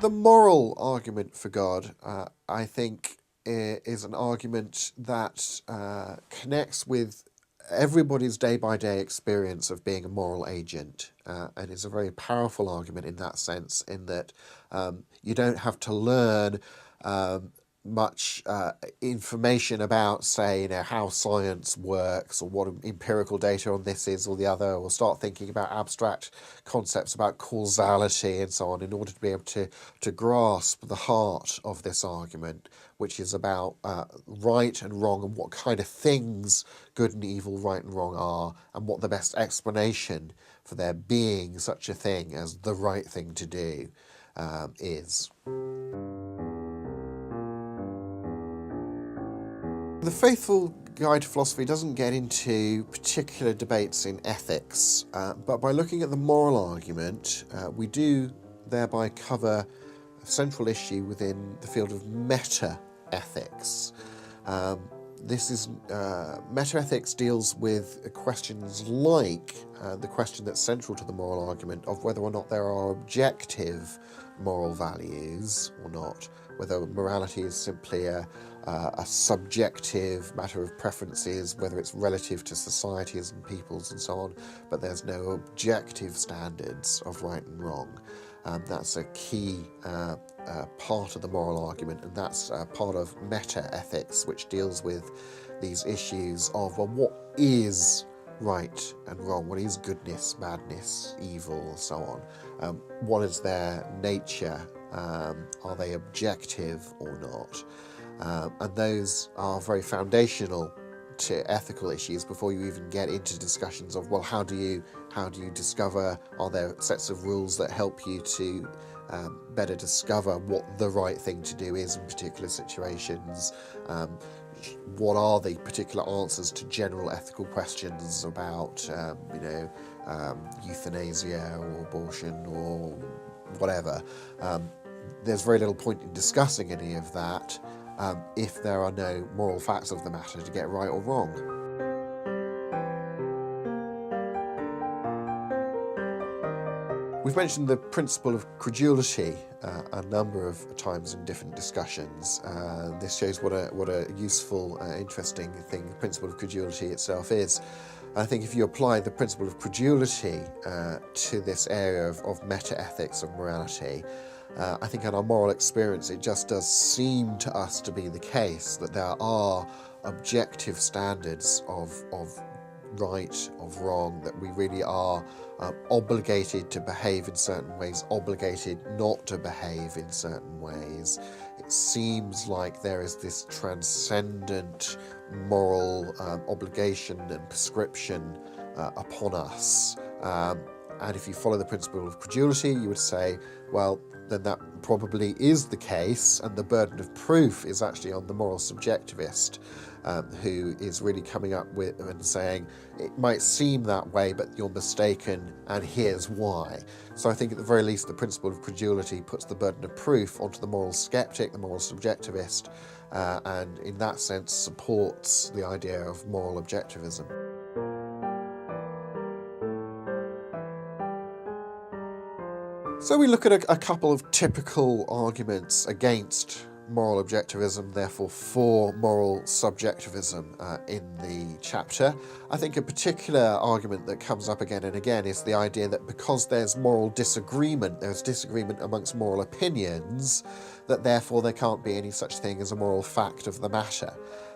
The moral argument for God, I think, is an argument that connects with everybody's day-by-day experience of being a moral agent, and is a very powerful argument in that sense, in that you don't have to learn much information about, say, how science works or what empirical data on this is or the other, or start thinking about abstract concepts about causality and so on, in order to be able to grasp the heart of this argument, which is about right and wrong, and what kind of things good and evil, right and wrong are, and what the best explanation for there being such a thing as the right thing to do is. The Faithful Guide to Philosophy doesn't get into particular debates in ethics, but by looking at the moral argument, we do thereby cover a central issue within the field of meta-ethics. Meta-ethics deals with questions like the question that's central to the moral argument of whether or not there are objective moral values or not, whether morality is simply a subjective matter of preferences, whether it's relative to societies and peoples and so on, but there's no objective standards of right and wrong. That's a key part of the moral argument, and that's part of meta-ethics, which deals with these issues of, well, what is right and wrong? What is goodness, madness, evil, so on? What is their nature? Are they objective or not? And those are very foundational to ethical issues before you even get into discussions of, well, how do you discover, are there sets of rules that help you to better discover what the right thing to do is in particular situations? What are the particular answers to general ethical questions about euthanasia or abortion or whatever? There's very little point in discussing any of that if there are no moral facts of the matter to get right or wrong. We've mentioned the principle of credulity a number of times in different discussions. This shows what a useful, interesting thing the principle of credulity itself is. I think if you apply the principle of credulity to this area of meta-ethics, of morality, I think in our moral experience it just does seem to us to be the case that there are objective standards of right, of wrong, that we really are obligated to behave in certain ways, obligated not to behave in certain ways. It seems like there is this transcendent moral obligation and prescription upon us. And if you follow the principle of credulity, you would say, well, then that probably is the case, and the burden of proof is actually on the moral subjectivist, who is really coming up with and saying, it might seem that way, but you're mistaken, and here's why. So I think at the very least the principle of credulity puts the burden of proof onto the moral skeptic, the moral subjectivist, and in that sense supports the idea of moral objectivism. So we look at a couple of typical arguments against moral objectivism, therefore for moral subjectivism in the chapter. I think a particular argument that comes up again and again is the idea that because there's moral disagreement, there's disagreement amongst moral opinions, that therefore there can't be any such thing as a moral fact of the matter.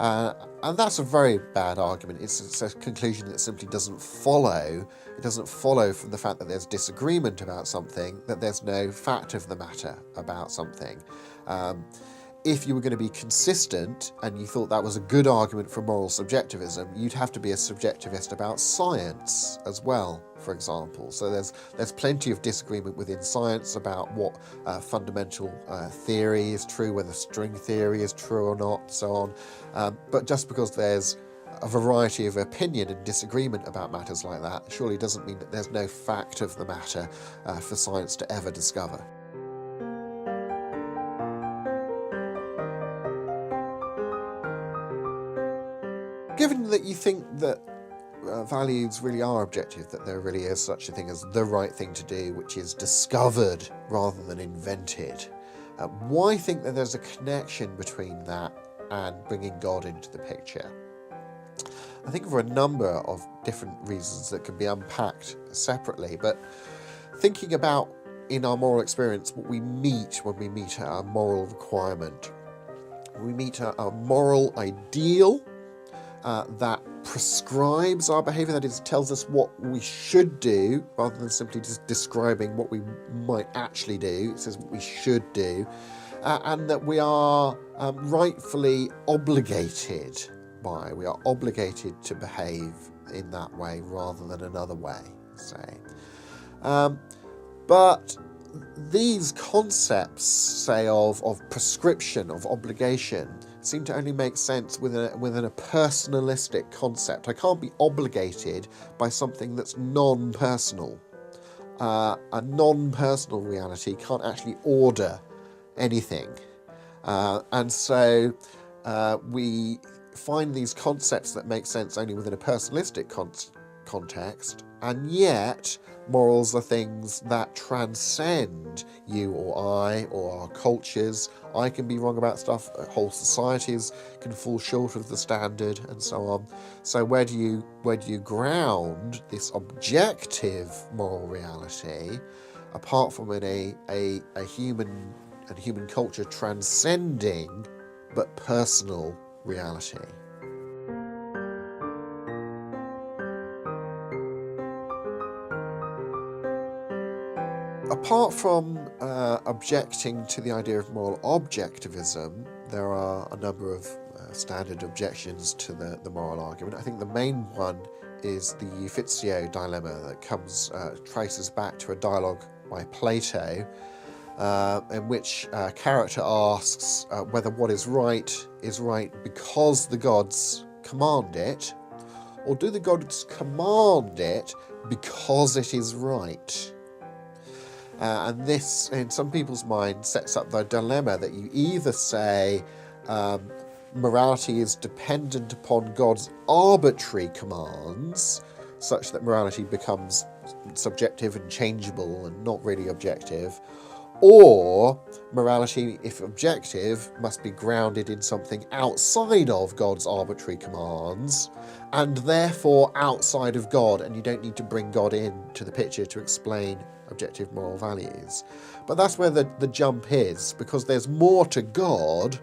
And that's a very bad argument. It's a conclusion that simply doesn't follow. It doesn't follow from the fact that there's disagreement about something, that there's no fact of the matter about something. If you were going to be consistent and you thought that was a good argument for moral subjectivism, you'd have to be a subjectivist about science as well, for example. So there's plenty of disagreement within science about what fundamental theory is true, whether string theory is true or not, so on. But just because there's a variety of opinion and disagreement about matters like that surely doesn't mean that there's no fact of the matter for science to ever discover. Given that you think that values really are objective, that there really is such a thing as the right thing to do, which is discovered rather than invented. Why think that there's a connection between that and bringing God into the picture? I think for a number of different reasons that can be unpacked separately, but thinking about in our moral experience what we meet when we meet our moral requirement. We meet a moral ideal that prescribes our behaviour, that is, tells us what we should do rather than simply just describing what we might actually do. It says what we should do, and that we are rightfully obligated by. We are obligated to behave in that way rather than another way, say. But these concepts, say, of prescription, of obligation, seem to only make sense within a personalistic concept. I can't be obligated by something that's non-personal. A non-personal reality can't actually order anything. And so we find these concepts that make sense only within a personalistic context, and yet morals are things that transcend you or I or our cultures. I can be wrong about stuff, whole societies can fall short of the standard, and so on. So where do you ground this objective moral reality apart from in a human culture transcending but personal reality? Apart from objecting to the idea of moral objectivism, there are a number of standard objections to the moral argument. I think the main one is the Euthyphro dilemma that traces back to a dialogue by Plato, in which a character asks whether what is right because the gods command it, or do the gods command it because it is right? And this, in some people's mind, sets up the dilemma that you either say morality is dependent upon God's arbitrary commands, such that morality becomes subjective and changeable and not really objective, or morality, if objective, must be grounded in something outside of God's arbitrary commands, and therefore outside of God, and you don't need to bring God into the picture to explain objective moral values. But that's where the jump is, because there's more to God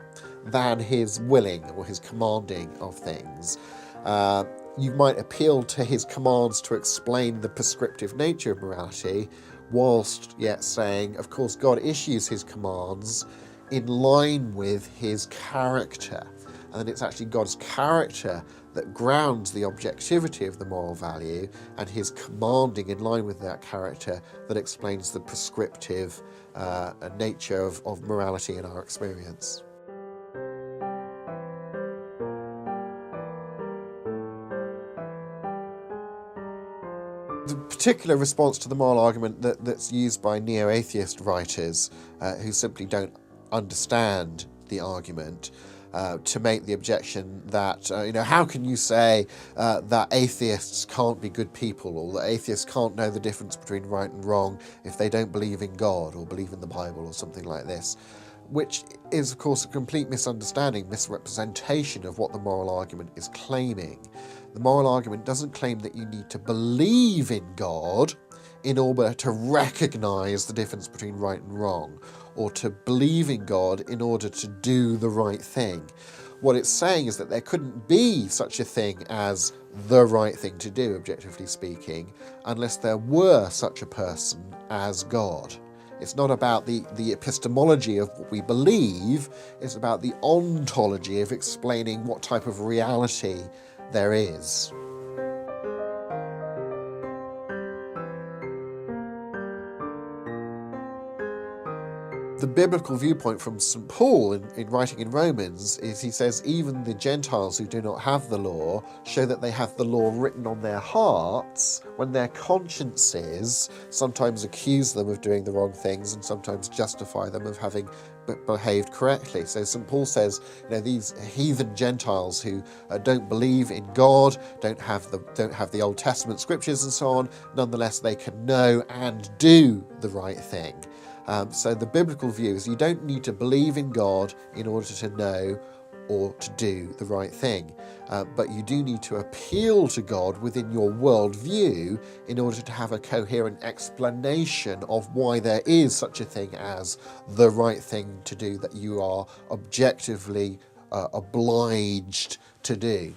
than his willing or his commanding of things. You might appeal to his commands to explain the prescriptive nature of morality, whilst yet saying, of course, God issues his commands in line with his character. And it's actually God's character that grounds the objectivity of the moral value, and his commanding in line with that character that explains the prescriptive nature of morality in our experience. The particular response to the moral argument that's used by neo-atheist writers who simply don't understand the argument, to make the objection that, how can you say that atheists can't be good people, or that atheists can't know the difference between right and wrong if they don't believe in God or believe in the Bible or something like this, which is, of course, a complete misunderstanding, misrepresentation of what the moral argument is claiming. The moral argument doesn't claim that you need to believe in God in order to recognise the difference between right and wrong, or to believe in God in order to do the right thing. What it's saying is that there couldn't be such a thing as the right thing to do, objectively speaking, unless there were such a person as God. It's not about the epistemology of what we believe, it's about the ontology of explaining what type of reality there is. The biblical viewpoint from St. Paul in writing in Romans is he says even the Gentiles who do not have the law show that they have the law written on their hearts when their consciences sometimes accuse them of doing the wrong things and sometimes justify them of having behaved correctly. So St. Paul says, these heathen Gentiles who don't believe in God, don't have the Old Testament scriptures and so on, nonetheless they can know and do the right thing. So the biblical view is you don't need to believe in God in order to know or to do the right thing. But you do need to appeal to God within your worldview in order to have a coherent explanation of why there is such a thing as the right thing to do that you are objectively obliged to do.